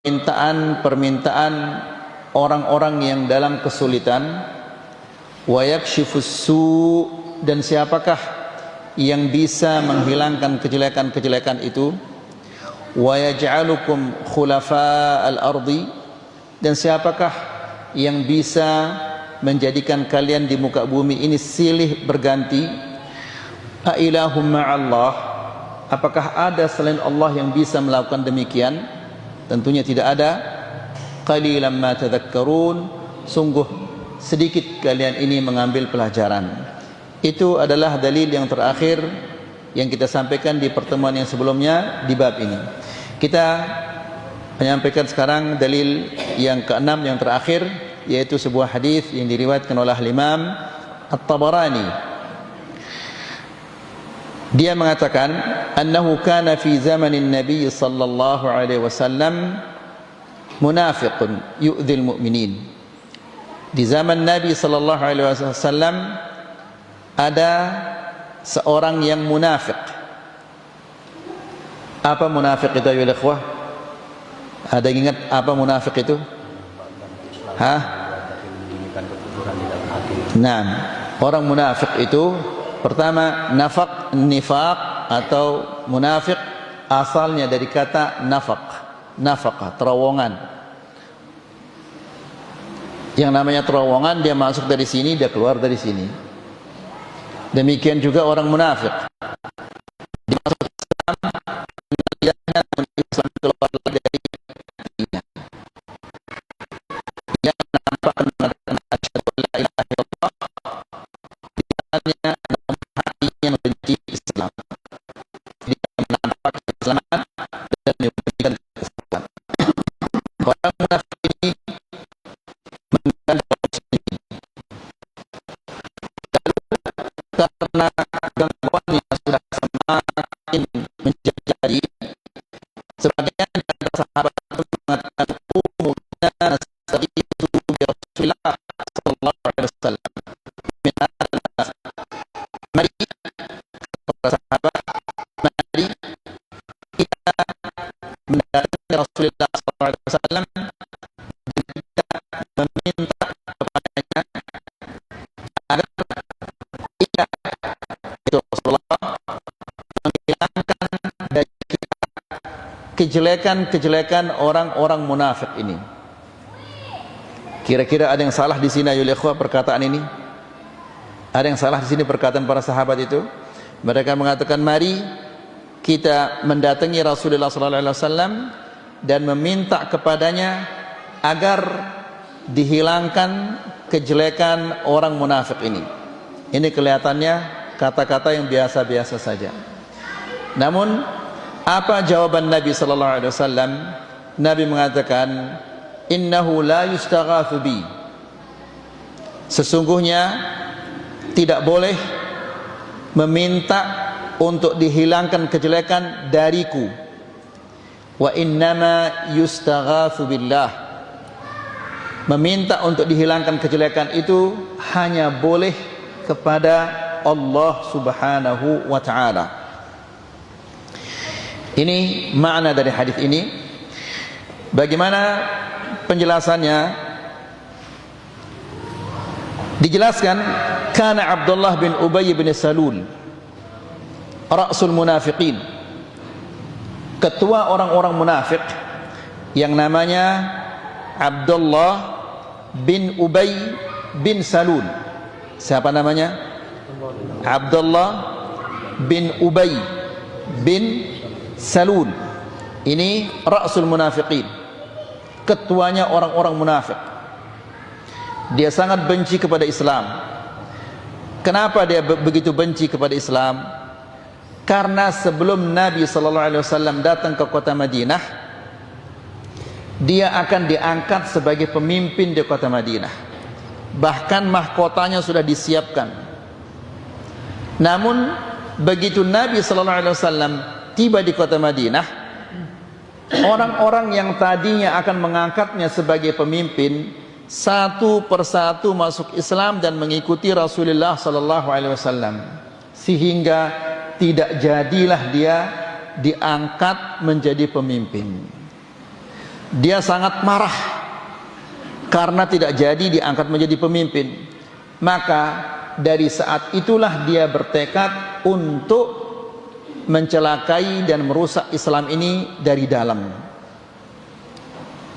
permintaan orang-orang yang dalam kesulitan, wa yakshifus su', dan siapakah yang bisa menghilangkan kejelekan-kejelekan itu, wa yaj'alukum khulafa'al ardi, dan siapakah yang bisa menjadikan kalian di muka bumi ini silih berganti. A ilahum ma'allah, apakah ada selain Allah yang bisa melakukan demikian? Tentunya tidak ada. Qalilan ma tadhakkarun, sungguh sedikit kalian ini mengambil pelajaran. Itu adalah dalil yang terakhir yang kita sampaikan di pertemuan yang sebelumnya di bab ini. Kita menyampaikan sekarang dalil yang keenam yang terakhir, yaitu sebuah hadis yang diriwayatkan oleh Imam At-Tabarani. Dia mengatakan, annahu kana fi zamanin Nabi sallallahu alaihi wasallam munafiqun yu'dzil mu'minin. Di zaman Nabi sallallahu alaihi wasallam ada seorang yang munafik. Apa munafik itu ya ikhwah? Ada yang ingat apa munafik itu? Hah? Nah, orang munafik itu pertama, nifaq atau munafik asalnya dari kata nafaqah, terowongan. Yang namanya terowongan, dia masuk dari sini, dia keluar dari sini. Demikian juga orang munafik, dia masuk Islam, Islam keluar dari dirinya. Dia menampakkan asyhadu an la ilaha illallah, dia yang membenci Islam, dia menampakkan keislaman dan memberikan kekufuran. Orang munafik ini mengganggu kaum muslimin. Lalu karena gangguannya sudah semakin menjadi, sebagian dari sahabat mengatakan, umumnya nasta'izu bi Rasulillah sallallahu alaihi wasallam. Mari para sahabat, mari kita mendatangi Rasulullah SAW dan kita meminta kepadanya agar kita, itu Rasulullah, menghilangkan dari kita kejelekan-kejelekan orang-orang munafik ini. Kira-kira ada yang salah di sini ya ikhwah perkataan ini? Ada yang salah di sini perkataan para sahabat itu? Mereka mengatakan, mari kita mendatangi Rasulullah SAW dan meminta kepadanya agar dihilangkan kejelekan orang munafik ini. Ini kelihatannya kata-kata yang biasa-biasa saja. Namun apa jawaban Nabi SAW? Nabi mengatakan, innahu la yustaghatsu bi, sesungguhnya tidak boleh meminta untuk dihilangkan kejelekan dariku. Wa innama yustaghatsu billah, meminta untuk dihilangkan kejelekan itu hanya boleh kepada Allah Subhanahu wa ta'ala. Ini makna dari hadis ini. Bagaimana penjelasannya? Dijelaskan, kana Abdullah bin Ubay bin Salul ra'sul munafiqin, ketua orang-orang munafik yang namanya Abdullah bin Ubay bin Salul. Siapa namanya? Abdullah bin Ubay bin Salul. Ini ra'sul munafiqin, ketuanya orang-orang munafik. Dia sangat benci kepada Islam. Kenapa dia begitu benci kepada Islam? Karena sebelum Nabi SAW datang ke kota Madinah, dia akan diangkat sebagai pemimpin di kota Madinah. Bahkan mahkotanya sudah disiapkan. Namun begitu Nabi SAW tiba di kota Madinah, orang-orang yang tadinya akan mengangkatnya sebagai pemimpin satu persatu masuk Islam dan mengikuti Rasulullah SAW, sehingga tidak jadilah dia diangkat menjadi pemimpin. dia sangat marah karena tidak jadi diangkat menjadi pemimpin. Maka dari saat itulah dia bertekad untuk mencelakai dan merusak Islam ini dari dalam.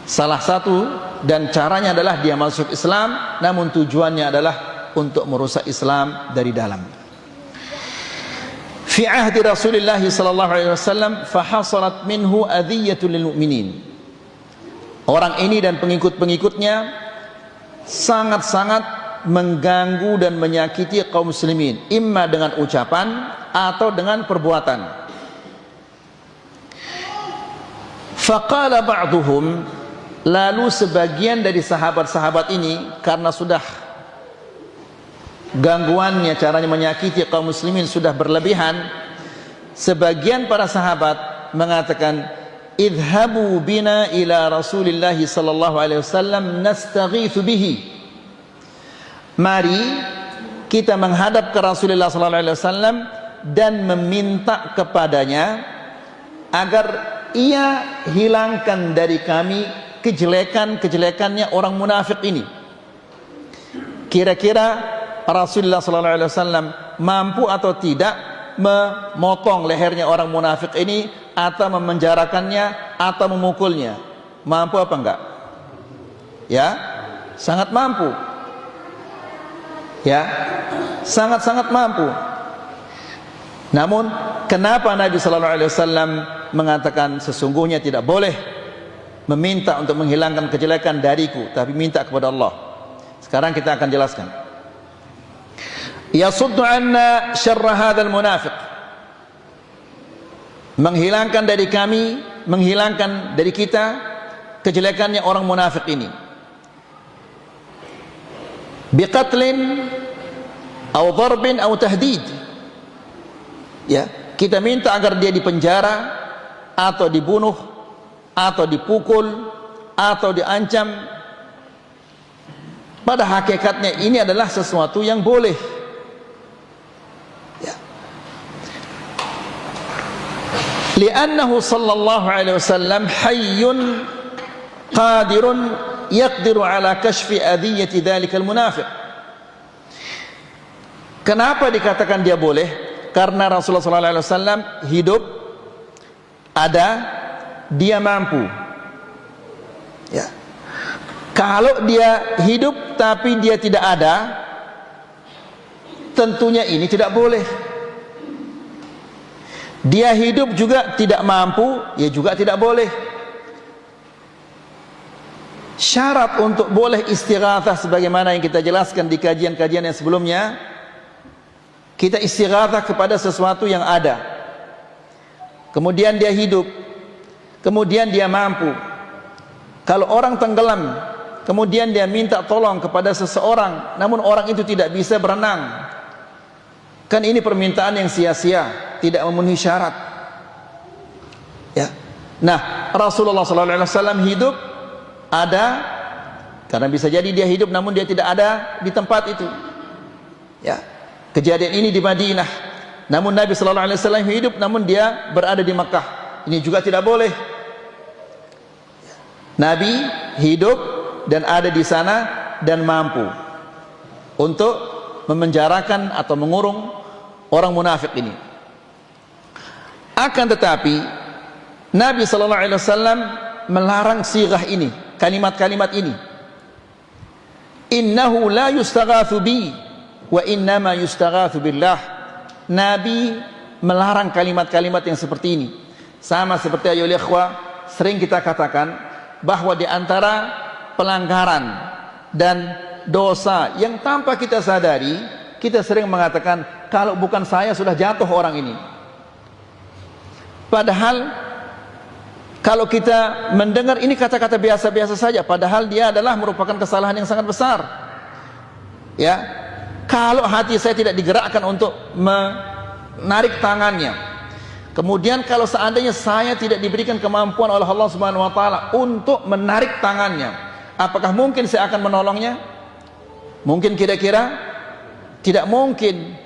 Salah satu dan caranya adalah dia masuk Islam, namun tujuannya adalah untuk merusak Islam dari dalam. Fi ahdi Rasulullah sallallahu alaihi wasallam fahasalat minhu adhiyatun lil mu'minin. Orang ini dan pengikut-pengikutnya sangat-sangat mengganggu dan menyakiti kaum muslimin, imma dengan ucapan atau dengan perbuatan. Faqala ba'duhum, lalu sebagian dari sahabat-sahabat ini karena sudah gangguannya, caranya menyakiti kaum muslimin sudah berlebihan, sebagian para sahabat mengatakan, idhabu bina ila Rasulillah sallallahu alaihi wasallam nastaghithu bihi. Mari kita menghadap ke Rasulullah sallallahu alaihi wasallam dan meminta kepadanya agar ia hilangkan dari kami kejelekan-kejelekannya orang munafik ini. Kira-kira Rasulullah sallallahu alaihi wasallam mampu atau tidak memotong lehernya orang munafik ini, atau memenjarakannya, atau memukulnya? Mampu apa enggak? Ya, sangat mampu. Ya, sangat-sangat mampu. Namun kenapa Nabi sallallahu alaihi wasallam mengatakan sesungguhnya tidak boleh meminta untuk menghilangkan kejelekan dariku, tapi minta kepada Allah? Sekarang kita akan jelaskan. Yasuddu anna syarra hadzal munafiq, menghilangkan dari kami, menghilangkan dari kita kejelekannya orang munafik ini. Biqatlin atau darbin atau tahdid. Ya, kita minta agar dia dipenjara atau dibunuh atau dipukul atau diancam. Pada hakikatnya ini adalah sesuatu yang boleh. Ya. Li'annahu sallallahu alaihi wasallam hayyun qadirun yaqdiru ala kashfi adhiyati dhalikal munafiq. Kenapa dikatakan dia boleh? Karena Rasulullah sallallahu alaihi wasallam hidup, ada, dia mampu. Ya. Kalau dia hidup tapi dia tidak ada, tentunya ini tidak boleh. Dia hidup juga tidak mampu, ya juga tidak boleh. Syarat untuk boleh istighatsah sebagaimana yang kita jelaskan di kajian-kajian yang sebelumnya, kita istighatsah kepada sesuatu yang ada, kemudian dia hidup, kemudian dia mampu. Kalau orang tenggelam, kemudian dia minta tolong kepada seseorang, namun orang itu tidak bisa berenang, kan ini permintaan yang sia-sia, tidak memenuhi syarat. Ya. Nah, Rasulullah SAW hidup, ada, karena bisa jadi dia hidup namun dia tidak ada di tempat itu. Ya, kejadian ini di Madinah, namun Nabi sallallahu alaihi wasallam hidup namun dia berada di Makkah. Ini juga tidak boleh. Nabi hidup dan ada di sana dan mampu untuk memenjarakan atau mengurung orang munafik ini. Akan tetapi Nabi sallallahu alaihi wasallam melarang sighah ini, kalimat-kalimat ini. Innahu la yustaghatsu bi wa innama yustaghatsu billah. Nabi melarang kalimat-kalimat yang seperti ini. Sama seperti ayo ikhwah, sering kita katakan bahwa di antara pelanggaran dan dosa yang tanpa kita sadari, kita sering mengatakan kalau bukan saya sudah jatuh orang ini. Padahal kalau kita mendengar ini kata-kata biasa-biasa saja, padahal dia adalah merupakan kesalahan yang sangat besar. Ya, kalau hati saya tidak digerakkan untuk menarik tangannya, kemudian kalau seandainya saya tidak diberikan kemampuan oleh Allah Subhanahu Wa Taala untuk menarik tangannya, apakah mungkin saya akan menolongnya? Mungkin kira-kira tidak mungkin.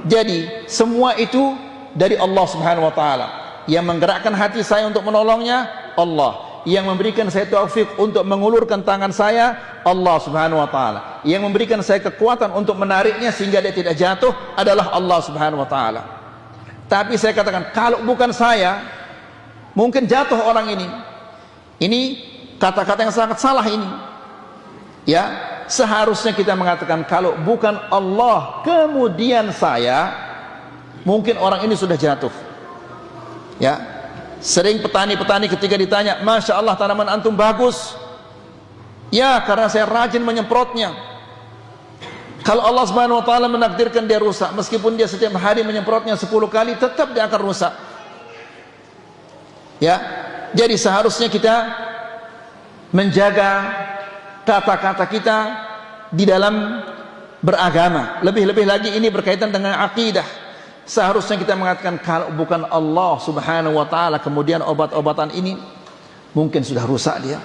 Jadi semua itu dari Allah Subhanahu Wa Taala. Yang menggerakkan hati saya untuk menolongnya Allah, Yang memberikan saya taufik untuk mengulurkan tangan saya, Allah subhanahu wa ta'ala. Yang memberikan saya kekuatan untuk menariknya sehingga dia tidak jatuh adalah Allah subhanahu wa ta'ala. Tapi saya katakan, kalau bukan saya, mungkin jatuh orang ini. Ini kata-kata yang sangat salah ini. Ya, seharusnya kita mengatakan, kalau bukan Allah kemudian saya, mungkin orang ini sudah jatuh. Ya, sering petani-petani ketika ditanya, Masya Allah tanaman antum bagus. Ya, karena saya rajin menyemprotnya. Kalau Allah subhanahu wa ta'ala menakdirkan dia rusak, meskipun dia setiap hari menyemprotnya 10 kali, tetap dia akan rusak. Ya, jadi seharusnya kita menjaga kata-kata kita di dalam beragama. Lebih-lebih lagi ini berkaitan dengan akidah. Seharusnya kita mengatakan, kalau bukan Allah subhanahu wa ta'ala kemudian obat-obatan ini, mungkin sudah rusak dia.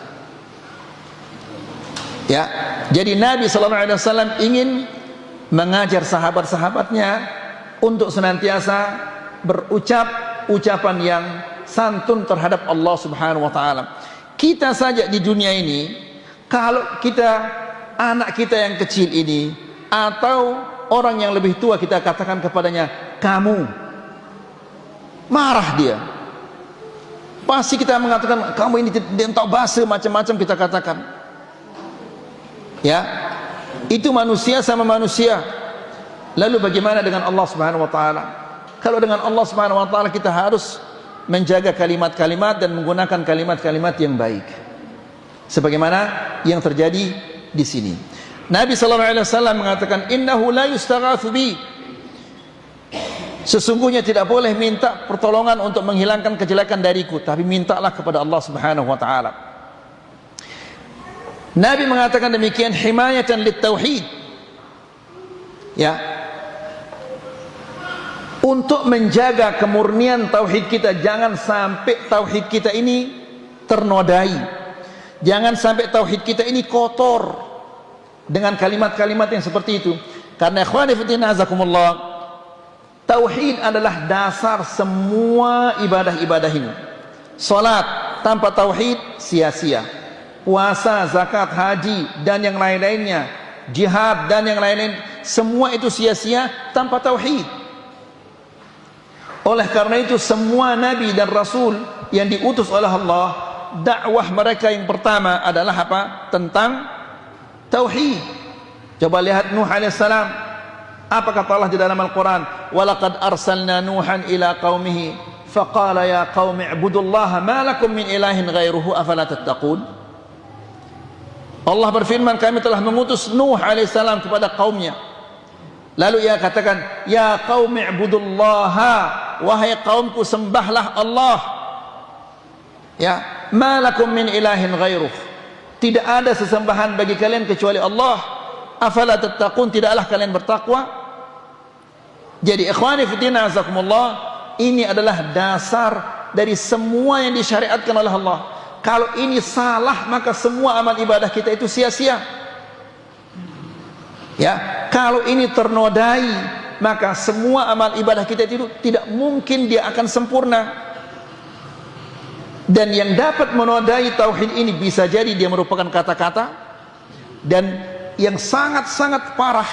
Ya, jadi Nabi SAW ingin mengajar sahabat-sahabatnya untuk senantiasa berucap ucapan yang santun terhadap Allah subhanahu wa ta'ala. Kita saja di dunia ini, kalau kita, anak kita yang kecil ini, atau orang yang lebih tua kita katakan kepadanya, kamu, marah dia. Pasti kita mengatakan, kamu ini tidak tahu bahasa, macam-macam kita katakan. Ya, itu manusia sama manusia. Lalu bagaimana dengan Allah subhanahu wa ta'ala? Kalau dengan Allah subhanahu wa ta'ala kita harus menjaga kalimat-kalimat dan menggunakan kalimat-kalimat yang baik, sebagaimana yang terjadi di sini. Nabi SAW mengatakan, innahu la yustaghatsu bi, sesungguhnya tidak boleh minta pertolongan untuk menghilangkan kejelekan dariku, tapi mintalah kepada Allah subhanahu wa ta'ala. Nabi mengatakan demikian himayatan lit tauhid, ya, untuk menjaga kemurnian tauhid kita. Jangan sampai tauhid kita ini ternodai, jangan sampai tauhid kita ini kotor dengan kalimat-kalimat yang seperti itu. Karena ikhwani fillah azakumullah, tauhid adalah dasar semua ibadah-ibadah ini. Salat tanpa tauhid sia-sia. Puasa, zakat, haji dan yang lain-lainnya, jihad dan yang lain-lain, semua itu sia-sia tanpa tauhid. Oleh karena itu semua nabi dan rasul yang diutus oleh Allah, dakwah mereka yang pertama adalah apa? Tentang tauhid. Coba lihat Nuh alaihissalam, apa kata Allah di dalam Al-Quran? Walaqad arsalna Nuhan ila qaumihi faqala ya qaumi ibudullaha ma lakum min ilahin ghairuhu afala tattaqun. Allah berfirman, kami telah mengutus Nuh alaihissalam kepada kaumnya. Lalu ia katakan, ya qaumi ibudullaha, wahai kaumku sembahlah Allah. Ya, ma lakum min ilahin ghairuh, tidak ada sesembahan bagi kalian kecuali Allah. Afala tattaqun, tidaklah kalian bertakwa? Jadi ikhwani fillah azakumullah, ini adalah dasar dari semua yang disyariatkan oleh Allah. Kalau ini salah, maka semua amal ibadah kita itu sia-sia. Ya, kalau ini ternodai, maka semua amal ibadah kita itu tidak mungkin dia akan sempurna. Dan yang dapat menodai tauhid ini bisa jadi dia merupakan kata-kata, dan yang sangat-sangat parah,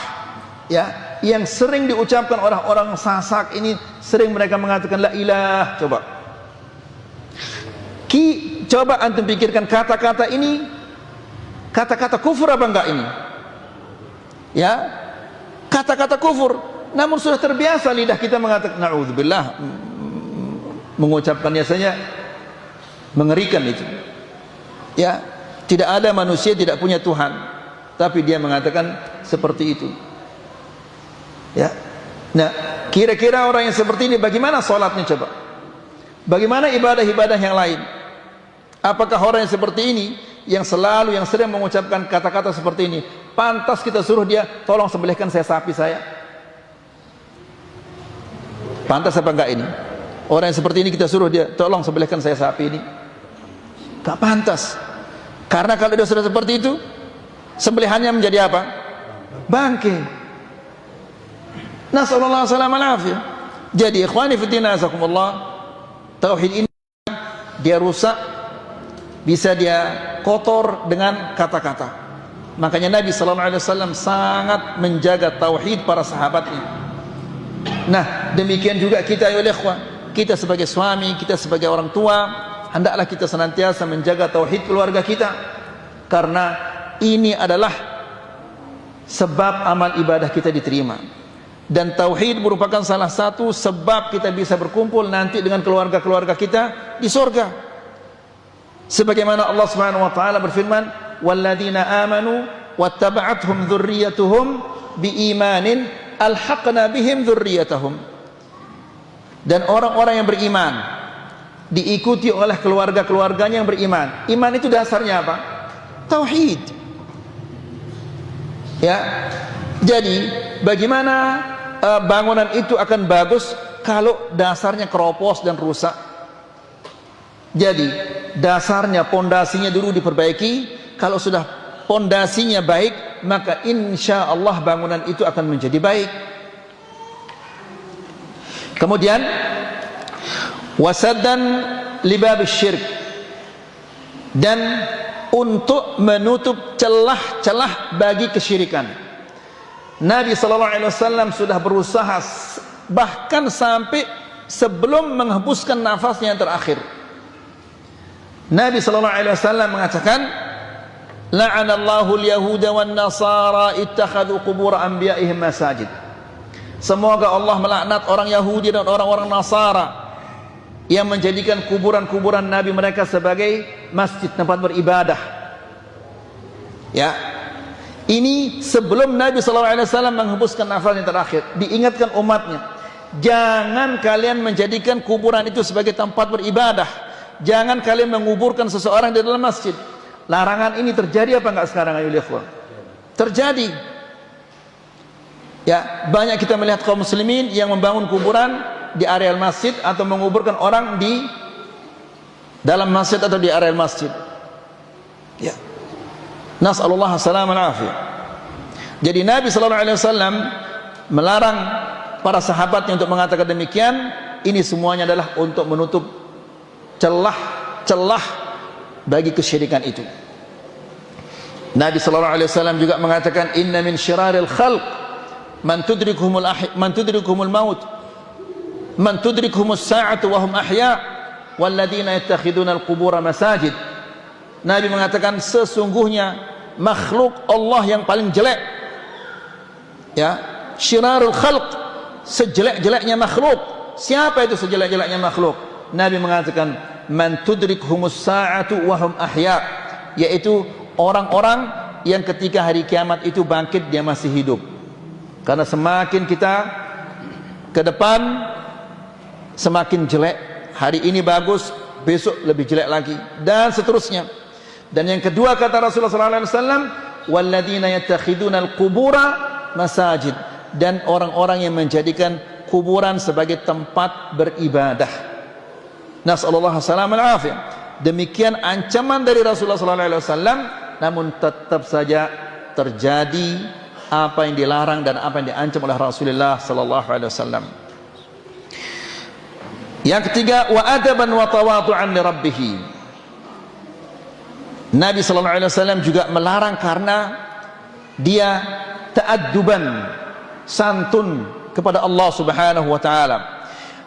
ya, yang sering diucapkan orang-orang Sasak ini, sering mereka mengatakan la ilah. Coba antum pikirkan, kata-kata ini kata-kata kufur apa enggak ini? Ya, kata-kata kufur. Namun sudah terbiasa lidah kita mengatakan na'udzubillah, mengucapkannya saja mengerikan itu. Ya, tidak ada manusia tidak punya Tuhan, tapi dia mengatakan seperti itu. Ya. Nah, kira-kira orang yang seperti ini bagaimana salatnya coba? Bagaimana ibadah-ibadah yang lain? Apakah orang yang seperti ini, yang selalu, yang sering mengucapkan kata-kata seperti ini, pantas kita suruh dia, tolong sembelihkan saya sapi saya? Pantas apa enggak ini? Orang yang seperti ini kita suruh dia, tolong sembelihkan saya sapi ini? Enggak pantas. Karena kalau dia sudah seperti itu, sembelihannya menjadi apa? Bangke. Nasallallahu alaihi wasallam. Jadi ikhwani fillah azakumullah, tauhid ini dia rusak bisa dia kotor dengan kata-kata. Makanya Nabi sallallahu alaihi wasallam sangat menjaga tauhid para sahabatnya. Nah, demikian juga kita ya ikhwan, kita sebagai suami, kita sebagai orang tua, hendaklah kita senantiasa menjaga tauhid keluarga kita, karena ini adalah sebab amal ibadah kita diterima. Dan tauhid merupakan salah satu sebab kita bisa berkumpul nanti dengan keluarga-keluarga kita di surga. Sebagaimana Allah Subhanahu wa taala berfirman, "Walladzina amanu wattaba'athum dzurriyyatuhum biimanin alhaqna bihim dzurriyyatahum." Dan orang-orang yang beriman diikuti oleh keluarga-keluarganya yang beriman. Iman itu dasarnya apa? Tauhid. Ya. Jadi, bagaimana bangunan itu akan bagus kalau dasarnya keropos dan rusak? Jadi, dasarnya, pondasinya dulu diperbaiki. Kalau sudah pondasinya baik, maka insya Allah bangunan itu akan menjadi baik. Kemudian, wasaddan libab syirk, dan untuk menutup celah-celah bagi kesyirikan. Nabi SAW sudah berusaha bahkan sampai sebelum menghembuskan nafasnya yang terakhir. Nabi SAW mengatakan, la'anallahu al-yahuda wan nasara ittakhadhu qubur anbiya'ihim masajid. Semoga Allah melaknat orang Yahudi dan orang-orang Nasara yang menjadikan kuburan-kuburan nabi mereka sebagai masjid, tempat beribadah. Ya. Ini sebelum Nabi SAW menghembuskan nafasnya terakhir, diingatkan umatnya, jangan kalian menjadikan kuburan itu sebagai tempat beribadah. Jangan kalian menguburkan seseorang di dalam masjid. Larangan ini terjadi apa enggak sekarang, ayo ikhwan? Terjadi. Ya, banyak kita melihat kaum muslimin yang membangun kuburan di area masjid atau menguburkan orang di dalam masjid atau di area masjid. Ya. Nas'alullah salam al-afiyah. Jadi Nabi SAW melarang para sahabatnya untuk mengatakan demikian. Ini semuanya adalah untuk menutup celah-celah bagi kesyirikan itu. Nabi SAW juga mengatakan, inna min syiraril khalq man tudrikumul maut, man tudrikumus sa'atu wa hum ahya, walladzina yattakhiduna al-qubura masajid. Nabi mengatakan, sesungguhnya makhluk Allah yang paling jelek, ya, syirarul khalq, sejelek-jeleknya makhluk. Siapa itu sejelek-jeleknya makhluk? Nabi mengatakan, man tudrikhumus sa'atu wa hum ahya, yaitu orang-orang yang ketika hari kiamat itu bangkit dia masih hidup. Karena semakin kita ke depan semakin jelek, hari ini bagus, besok lebih jelek lagi, dan seterusnya. Dan yang kedua kata Rasulullah SAW, walladzina yattakhiduna al-qubura masajid, dan orang-orang yang menjadikan kuburan sebagai tempat beribadah. Nas'alullah salam al-afiyah. Demikian ancaman dari Rasulullah SAW, namun tetap saja terjadi apa yang dilarang dan apa yang diancam oleh Rasulullah SAW. Yang ketiga, wa adaban wa tawadhu'an li rabbih. Nabi SAW juga melarang karena dia ta'adduban, santun kepada Allah Subhanahu wa taala.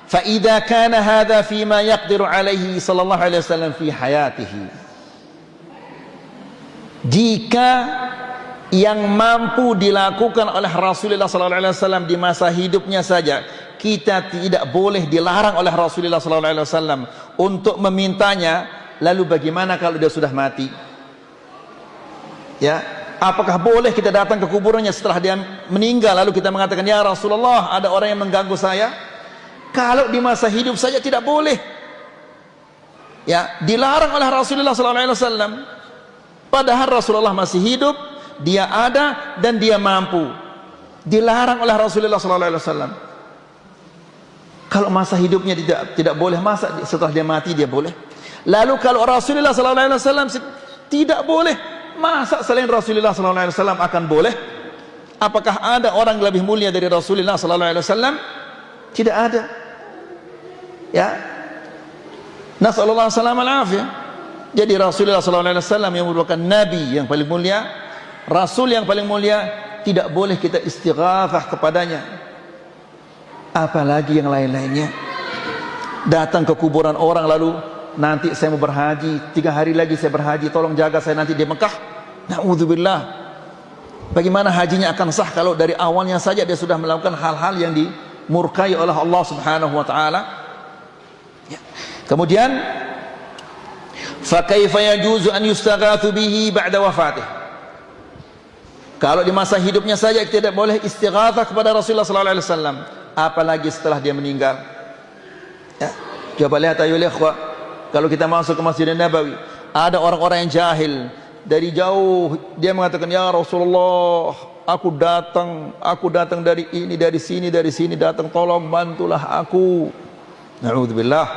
Fa idza kana hadza fi ma yaqdiru alaihi sallallahu alaihi wasallam fi hayatihi. Jika yang mampu dilakukan oleh Rasulullah sallallahu alaihi wasallam di masa hidupnya saja, kita tidak boleh dilarang oleh Rasulullah sallallahu alaihi wasallam untuk memintanya. Lalu bagaimana kalau dia sudah mati? Ya, apakah boleh kita datang ke kuburannya setelah dia meninggal lalu kita mengatakan, ya Rasulullah, ada orang yang mengganggu saya? Kalau di masa hidup saja tidak boleh. Ya, dilarang oleh Rasulullah sallallahu alaihi wasallam. Padahal Rasulullah masih hidup, dia ada dan dia mampu. Dilarang oleh Rasulullah sallallahu alaihi wasallam. Kalau masa hidupnya tidak boleh, masa setelah dia mati dia boleh? Lalu kalau Rasulullah sallallahu alaihi wasallam tidak boleh, masa selain Rasulullah sallallahu alaihi wasallam akan boleh? Apakah ada orang yang lebih mulia dari Rasulullah sallallahu alaihi wasallam? Tidak ada. Ya. Nasallallahu alaihi wasallam. Jadi Rasulullah SAW yang merupakan Nabi yang paling mulia, Rasul yang paling mulia, tidak boleh kita istighatsah kepadanya. Apalagi yang lain-lainnya. Datang ke kuburan orang lalu, nanti saya mau berhaji, 3 hari lagi saya berhaji, tolong jaga saya nanti di Mekah. Na'udzubillah. Bagaimana hajinya akan sah kalau dari awalnya saja dia sudah melakukan hal-hal yang dimurkai oleh Allah Subhanahu wa taala? Ya. Kemudian fa kaifa yajuzu an yustaghatsu bihi ba'da wafatih. Kalau di masa hidupnya saja tidak boleh istighatsah kepada Rasulullah sallallahu alaihi wasallam, apalagi setelah dia meninggal. Ya. Coba lihat ayo ikhwah, kalau kita masuk ke Masjidil Nabawi, ada orang-orang yang jahil. Dari jauh dia mengatakan, ya Rasulullah, aku datang dari ini, dari sini datang, tolong bantulah aku. Na'udzubillah.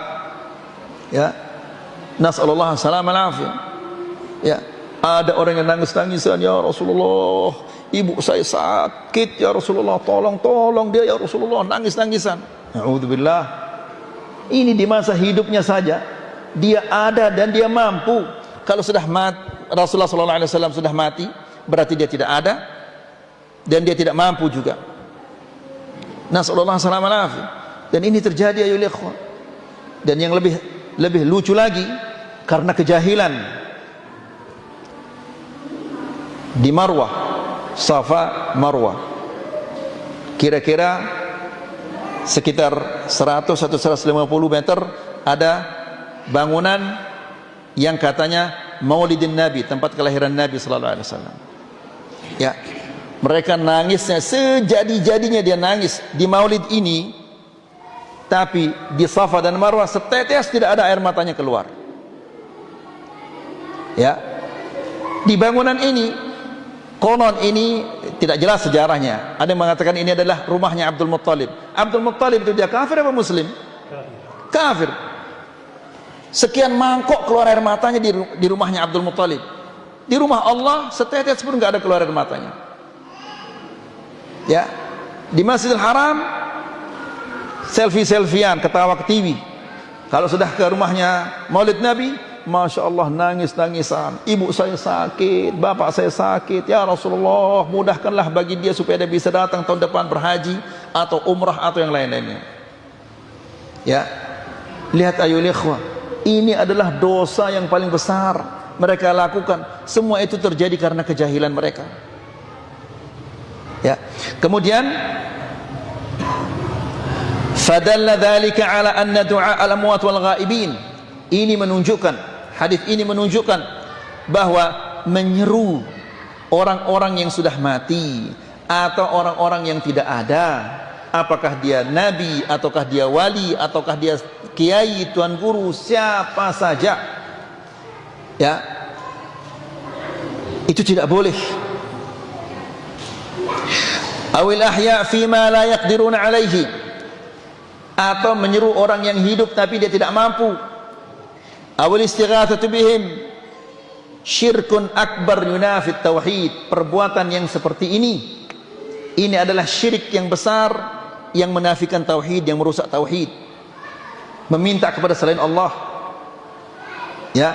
Ya. Nas'alullah salam al-afiyah. Ya. Ada orang yang nangis-nangisan, ya Rasulullah, ibu saya sakit ya Rasulullah, tolong dia ya Rasulullah, nangis-nangisan. Na'udzubillah. Ini di masa hidupnya saja dia ada dan dia mampu. Kalau sudah mati, Rasulullah SAW sudah mati, berarti dia tidak ada dan dia tidak mampu juga. Nas'alullah salam al-afiyah. Dan ini terjadi ayo ikhwah. Dan yang lebih lucu lagi, karena kejahilan di Marwah, Safa Marwah, kira-kira sekitar 100 atau 150 meter ada bangunan yang katanya Maulidin Nabi, tempat kelahiran Nabi sallallahu alaihi wasallam. Ya. Mereka nangisnya sejadi-jadinya, dia nangis di Maulid ini. Tapi di Safa dan Marwah setetes tidak ada air matanya keluar. Ya. Di bangunan ini, konon ini tidak jelas sejarahnya. Ada yang mengatakan ini adalah rumahnya Abdul Muttalib. Abdul Muttalib itu dia kafir apa muslim? Kafir. Sekian mangkok keluar air matanya di rumahnya Abdul Muttalib. Di rumah Allah setetes pun nggak ada keluar air matanya. Ya, di Masjidil Haram selfie-selfian, ketawa ke TV. Kalau sudah ke rumahnya Maulid Nabi, Masya Allah nangis-nangisan. Ibu saya sakit, bapak saya sakit. Ya Rasulullah, mudahkanlah bagi dia supaya dia bisa datang tahun depan berhaji atau umrah atau yang lain-lainnya. Ya, lihat ayo ikhwah. Ini adalah dosa yang paling besar mereka lakukan. Semua itu terjadi karena kejahilan mereka. Ya. Kemudian fadalla dzalika ala anna du'a al-amwat wal ghaibin. Ini menunjukkan, hadis ini menunjukkan bahwa menyeru orang-orang yang sudah mati atau orang-orang yang tidak ada, apakah dia nabi ataukah dia wali ataukah dia kiai, tuan guru, siapa saja, ya, itu tidak boleh. Awil ahya fima la yaqdiruna alaihi, atau menyeru orang yang hidup tapi dia tidak mampu. Awil istighatsatu bihim syirkun akbar yunafi tauhid. Perbuatan yang seperti ini adalah syirik yang besar yang menafikan tauhid, yang merusak tauhid. Meminta kepada selain Allah. Ya,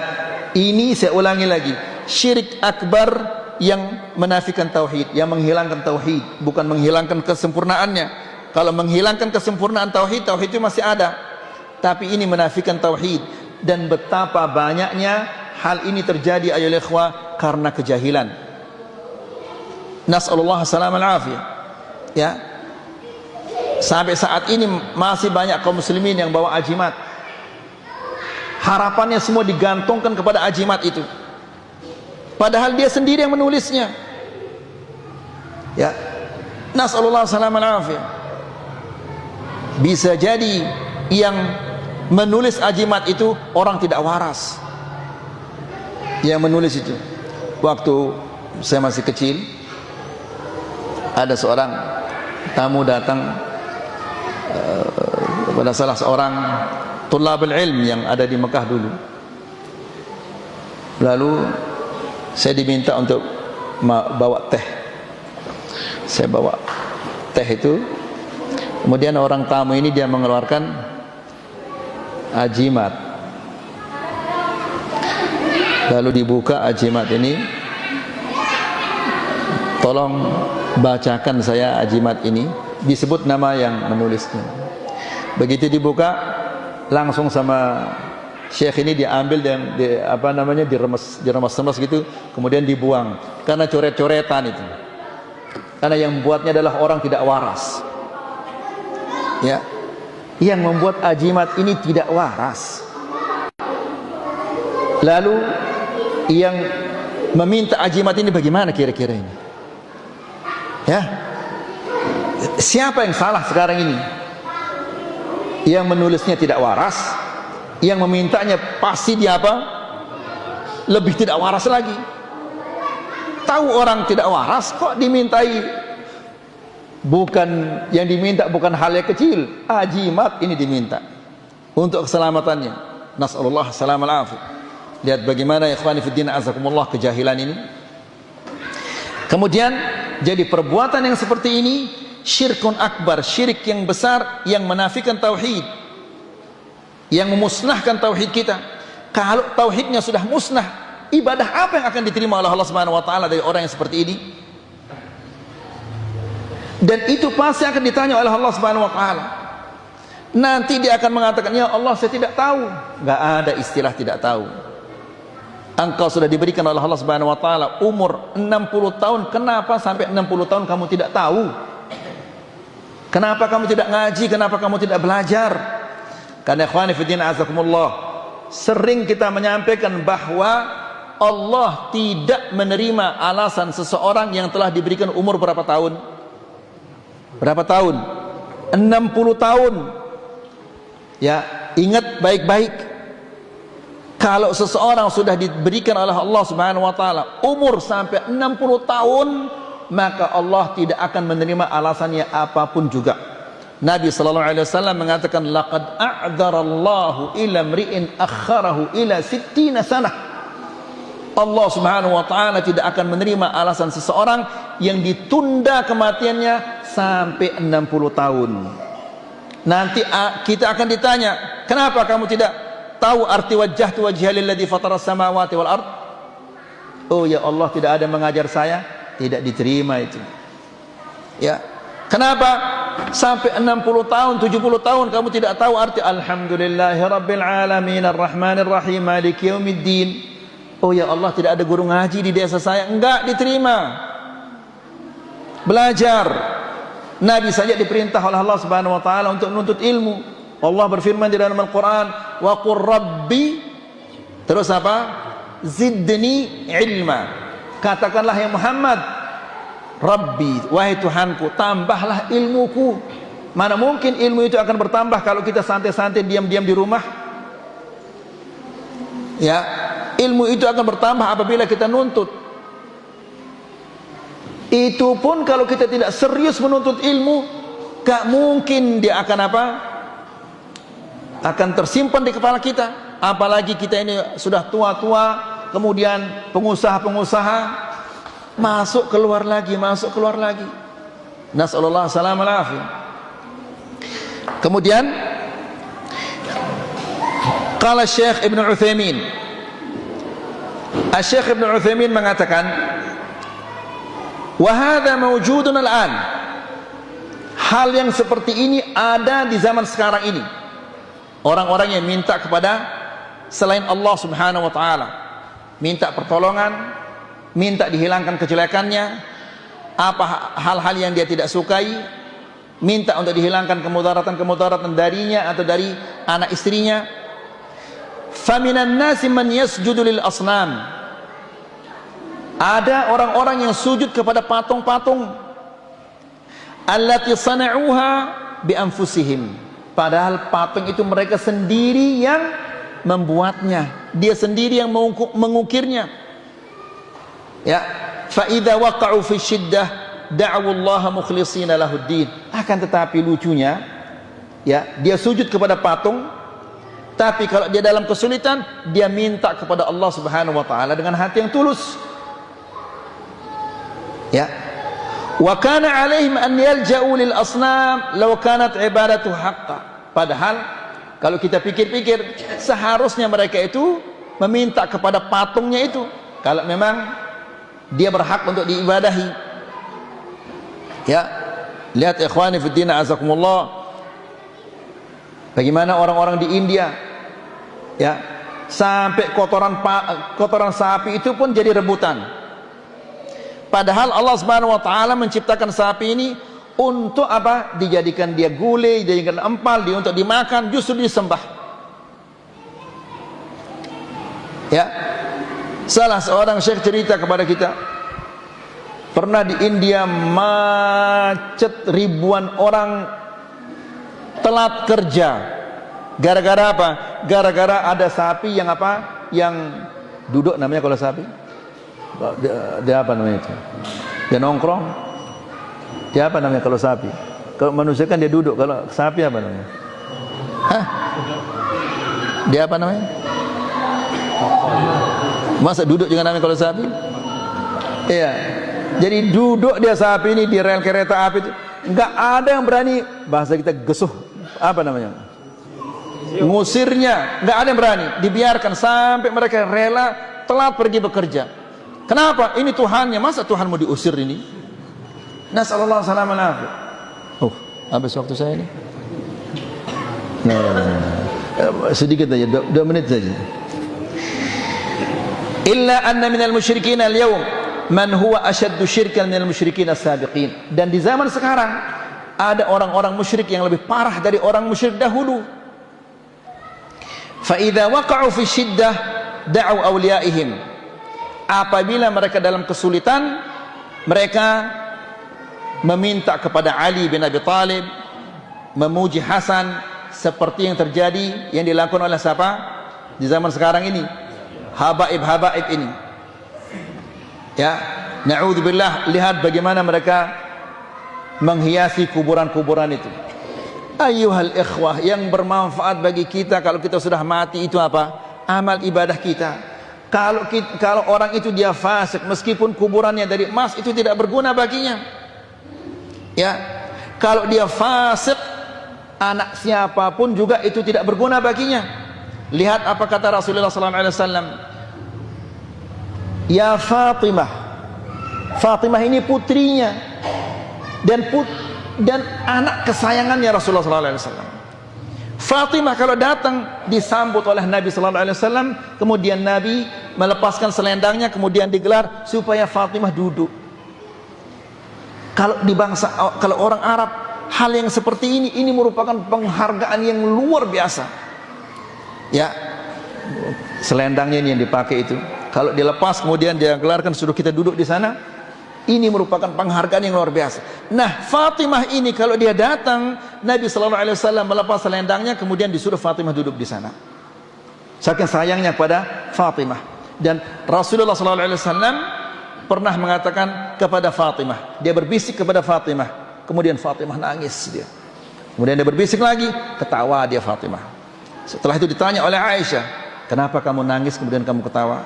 ini saya ulangi lagi, syirik akbar yang menafikan tauhid, yang menghilangkan tauhid, bukan menghilangkan kesempurnaannya. Kalau menghilangkan kesempurnaan tauhid, tauhid itu masih ada. Tapi ini menafikan tauhid, dan betapa banyaknya hal ini terjadi ayo ikhwah karena kejahilan. Nas'alullah salam al-afiyah. Ya. Sampai saat ini masih banyak kaum muslimin yang bawa ajimat. Harapannya semua digantungkan kepada ajimat itu. Padahal dia sendiri yang menulisnya. Ya. Nas'alullah salam al-afiyah. Bisa jadi yang menulis ajimat itu orang tidak waras. Yang menulis itu. Waktu saya masih kecil, ada seorang tamu datang kepada salah seorang tulabul ilm yang ada di Mekah dulu. Lalu saya diminta untuk bawa teh. Saya bawa teh itu. Kemudian orang tamu ini dia mengeluarkan ajimat. Lalu dibuka ajimat ini. Tolong bacakan saya ajimat ini. Disebut nama yang menulisnya. Begitu dibuka, langsung sama Syekh ini diambil dan diremas-remas gitu, kemudian dibuang karena coret-coretan itu. Karena yang membuatnya adalah orang tidak waras. Ya. Yang membuat ajimat ini tidak waras. Lalu yang meminta ajimat ini bagaimana kira-kira ini? Ya. Siapa yang salah sekarang ini? Yang menulisnya tidak waras, yang memintanya pasti dia apa? Lebih tidak waras lagi. Tahu orang tidak waras kok dimintai? Bukan yang diminta bukan hal yang kecil, ajimat ini diminta untuk keselamatannya. Nasallallahu salamal afiyah. Lihat bagaimana ikhwani fiddin azakumullah kejahilan ini. Kemudian jadi perbuatan yang seperti ini syirkun akbar, syirik yang besar yang menafikan tauhid, yang memusnahkan tauhid kita. Kalau tauhidnya sudah musnah, ibadah apa yang akan diterima oleh Allah Subhanahu wa taala dari orang yang seperti ini? Dan itu pasti akan ditanya oleh Allah Subhanahu wa taala. Nanti dia akan mengatakan, "Ya Allah, saya tidak tahu." Enggak ada istilah tidak tahu. Engkau sudah diberikan oleh Allah Subhanahu wa taala umur 60 tahun, kenapa sampai 60 tahun kamu tidak tahu? Kenapa kamu tidak ngaji? Kenapa kamu tidak belajar? Karena ikhwani fillah azakumullah, sering kita menyampaikan bahwa Allah tidak menerima alasan seseorang yang telah diberikan umur berapa tahun? Berapa tahun? 60 tahun. Ya, ingat baik-baik. Kalau seseorang sudah diberikan oleh Allah Subhanahu wa taala umur sampai 60 tahun, maka Allah tidak akan menerima alasannya apapun juga. Nabi sallallahu alaihi wasallam mengatakan, laqad a'dzarallahu ila mri'in akharahu ila 60 sanah. Allah Subhanahu wa taala tidak akan menerima alasan seseorang yang ditunda kematiannya sampai 60 tahun. Nanti kita akan ditanya, kenapa kamu tidak tahu arti wajjahtu wajhiya lilladzi fataras samawati wal ard? Oh ya Allah, tidak ada mengajar saya, tidak diterima itu. Ya. Kenapa sampai 60 tahun, 70 tahun kamu tidak tahu arti alhamdulillahirabbil alamin arrahmanir rahim maliki yaumiddin? Oh ya Allah, tidak ada guru ngaji di desa saya, enggak diterima. Belajar. Nabi saja diperintah oleh Allah Subhanahu wa taala untuk menuntut ilmu. Allah berfirman di dalam Al-Quran, wa qur rabbi, terus apa? Zidni ilma. Katakanlah ya Muhammad, Rabbi, wahai Tuhanku, tambahlah ilmuku. Mana mungkin ilmu itu akan bertambah kalau kita santai-santai diam-diam di rumah? Ya, ilmu itu akan bertambah apabila kita nuntut. Itu pun kalau kita tidak serius menuntut ilmu, gak mungkin dia akan apa? Akan tersimpan di kepala kita. Apalagi kita ini sudah tua-tua, kemudian pengusaha-pengusaha masuk keluar lagi, masuk keluar lagi. Nasallallahu salam alafiyah. Kemudian qala Syekh Ibn Utsaimin, Syekh Ibn Utsaimin mengatakan, wa hadza mawjudun al-an. Hal yang seperti ini ada di zaman sekarang ini. Orang-orang yang minta kepada selain Allah Subhanahu wa taala, minta pertolongan, minta dihilangkan kejelekannya, apa hal-hal yang dia tidak sukai, minta untuk dihilangkan kemudaratan-kemudaratan darinya atau dari anak istrinya. Faminan nasi man yasjudu lil asnam. Ada orang-orang yang sujud kepada patung-patung allati sana'uha bi anfusihim. Padahal patung itu mereka sendiri yang membuatnya, dia sendiri yang mengukirnya. Ya, fa idza waqa'u fi syiddah da'u Allah mukhlishina lahuddin. Akan tetapi lucunya, ya, dia sujud kepada patung, tapi kalau dia dalam kesulitan, dia minta kepada Allah Subhanahu wa taala dengan hati yang tulus. Ya. Wa kana 'alaihim an yalja'u lil asnam law kanat ibadatu haqqan. Padahal kalau kita pikir-pikir, seharusnya mereka itu meminta kepada patungnya itu kalau memang dia berhak untuk diibadahi. Ya, lihat ikhwani fi din azakumullah, bagaimana orang-orang di India, ya, sampai kotoran sapi itu pun jadi rebutan. Padahal Allah Subhanahu wa taala menciptakan sapi ini untuk apa? Dijadikan dia gulai, dijadikan empal, dia untuk dimakan, justru disembah. Ya, salah seorang syekh cerita kepada kita, pernah di India macet, ribuan orang telat kerja. Gara-gara apa? Gara-gara ada sapi yang apa? Yang duduk, namanya kalau sapi, dia apa namanya itu? Dia nongkrong. Dia apa namanya kalau sapi? Kalau manusia kan dia duduk, kalau sapi apa namanya? Hah? Dia apa namanya? Masa duduk juga namanya kalau sapi? Iya. Jadi duduk dia sapi ini di rel kereta api itu, nggak ada yang berani, bahasa kita gesuh, apa namanya? Ngusirnya, nggak ada yang berani. Dibiarkan sampai mereka rela telat pergi bekerja. Kenapa? Ini Tuhannya, masa Tuhan mau diusir ini? Nasallallahu alaihi wasallam. Habis waktu saya ini. Nah, sedikit aja, 2 menit saja. Illa anna minal musyrikin al-yawm man huwa ashaddu syirkan minal musyrikin as-sabiqin. Dan di zaman sekarang ada orang-orang musyrik yang lebih parah dari orang musyrik dahulu. Fa idza waqa'u fi syiddah da'u awliyaihim. Apabila mereka dalam kesulitan, mereka meminta kepada Ali bin Abi Thalib, memuji Hasan, seperti yang terjadi, yang dilakukan oleh siapa di zaman sekarang ini, habaib ini. Ya, na'udzubillah, lihat bagaimana mereka menghiasi kuburan-kuburan itu. Ayyuhal ikhwah, yang bermanfaat bagi kita kalau kita sudah mati itu apa? Amal ibadah kita. Kalau orang itu dia fasik, meskipun kuburannya dari emas, itu tidak berguna baginya. Ya, kalau dia fasik, anak siapapun juga itu tidak berguna baginya. Lihat apa kata Rasulullah SAW. Ya Fatimah, Fatimah ini putrinya dan anak kesayangannya Rasulullah SAW. Fatimah kalau datang disambut oleh Nabi SAW, kemudian Nabi melepaskan selendangnya, kemudian digelar supaya Fatimah duduk. Kalau di kalau orang Arab, hal yang seperti ini merupakan penghargaan yang luar biasa. Ya, selendangnya ini yang dipakai itu, kalau dilepas kemudian dia gelarkan suruh kita duduk di sana, ini merupakan penghargaan yang luar biasa. Nah, Fatimah ini kalau dia datang, Nabi SAW melepas selendangnya, kemudian disuruh Fatimah duduk di sana. Saking sayangnya pada Fatimah. Dan Rasulullah SAW pernah mengatakan kepada Fatimah, dia berbisik kepada Fatimah, kemudian Fatimah nangis dia. Kemudian dia berbisik lagi, ketawa dia Fatimah. Setelah itu ditanya oleh Aisyah, kenapa kamu nangis kemudian kamu ketawa?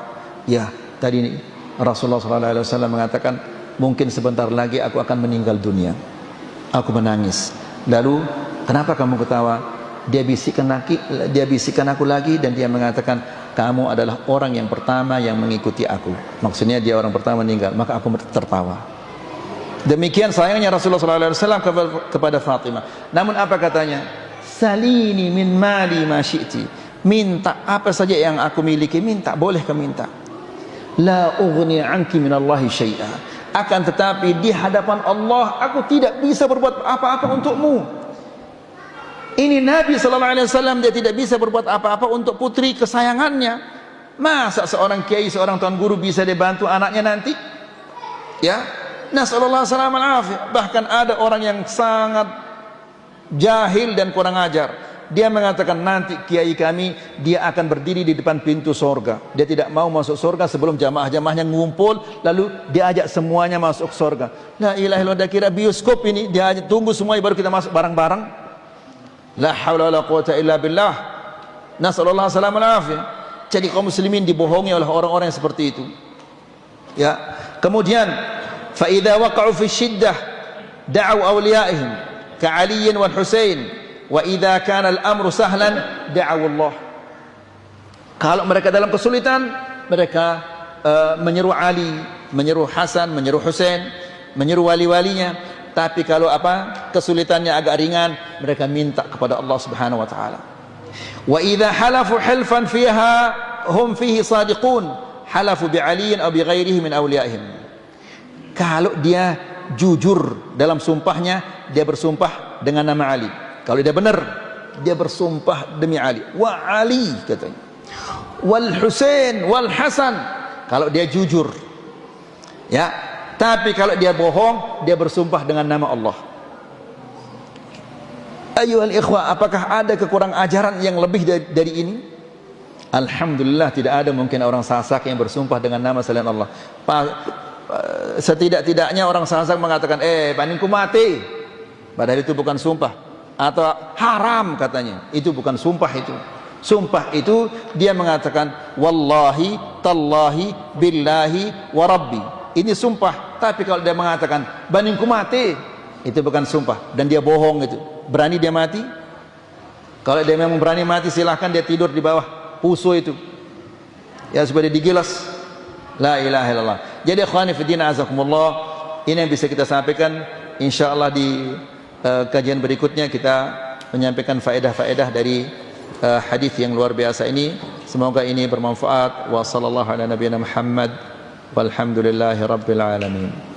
Ya, tadi Rasulullah SAW mengatakan, mungkin sebentar lagi aku akan meninggal dunia. Aku menangis. Lalu kenapa kamu ketawa? Dia bisikkan aku lagi, dan dia mengatakan, kamu adalah orang yang pertama yang mengikuti aku. Maksudnya dia orang pertama meninggal, maka aku tertawa. Demikian sayangnya Rasulullah SAW kepada Fatimah. Namun apa katanya? Salini min mali ma syi'ti. Minta apa saja yang aku miliki, minta, boleh kau minta. La ughni anki minallahi syai'a. Akan tetapi di hadapan Allah aku tidak bisa berbuat apa-apa untukmu. Ini Nabi SAW, dia tidak bisa berbuat apa-apa untuk putri kesayangannya. Masa seorang kiai, seorang tuan guru bisa dibantu anaknya nanti? Ya, nasallallahu alaihi wasallam. Bahkan ada orang yang sangat jahil dan kurang ajar. Dia mengatakan nanti kiai kami, dia akan berdiri di depan pintu sorga. Dia tidak mau masuk sorga sebelum jamaah-jamaahnya ngumpul, lalu dia ajak semuanya masuk sorga. La ilaha illallah, kira bioskop ini, dia ajak tunggu semuanya baru kita masuk bareng-bareng. La haula wala quwata illa billah. Nasallallahu alaihi wasallam. Jadi kaum muslimin dibohongi oleh orang-orang yang seperti itu. Ya. Kemudian fa idza waqa'u fi syiddah da'u awliyaihim ka Ali wal Husain. Wa idza kana al-amru sahlan da'u Allah. Kalau mereka dalam kesulitan, mereka menyeru Ali, menyeru Hasan, menyeru Husain, menyeru wali-walinya. Tapi kalau kesulitannya agak ringan, mereka minta kepada Allah Subhanahu wa taala. Wa idza halafu hilfan fiha hum fihi sadiqun, halafu bi aliyin aw bi ghairihi min awliyaihim. Kalau dia jujur dalam sumpahnya, dia bersumpah dengan nama Ali. Kalau dia benar, dia bersumpah demi Ali. Wa Ali katanya. Wal Husain wal Hasan, kalau dia jujur, ya. Tapi kalau dia bohong, dia bersumpah dengan nama Allah. Ayuhal ikhwah, apakah ada kekurang ajaran yang lebih dari ini? Alhamdulillah tidak ada. Mungkin orang Sasak yang bersumpah dengan nama selain Allah. Setidak-tidaknya orang Sasak mengatakan, paninku mati, padahal itu bukan sumpah. Atau haram katanya, itu bukan sumpah itu. Sumpah itu dia mengatakan wallahi, tallahi, billahi, wa rabbi. Ini sumpah. Tapi kalau dia mengatakan baningku mati, itu bukan sumpah dan dia bohong itu. Berani dia mati? Kalau dia memang berani mati, silahkan dia tidur di bawah puso itu. Ya supaya dia digilas. La ilaha illallah. Jadi ikhwani fi din azakumullah, ini yang bisa kita sampaikan. Insyaallah di kajian berikutnya kita menyampaikan faedah-faedah dari hadis yang luar biasa ini. Semoga ini bermanfaat. Wa sallallahu ala nabiyina Muhammad walhamdulillahi rabbil alamin.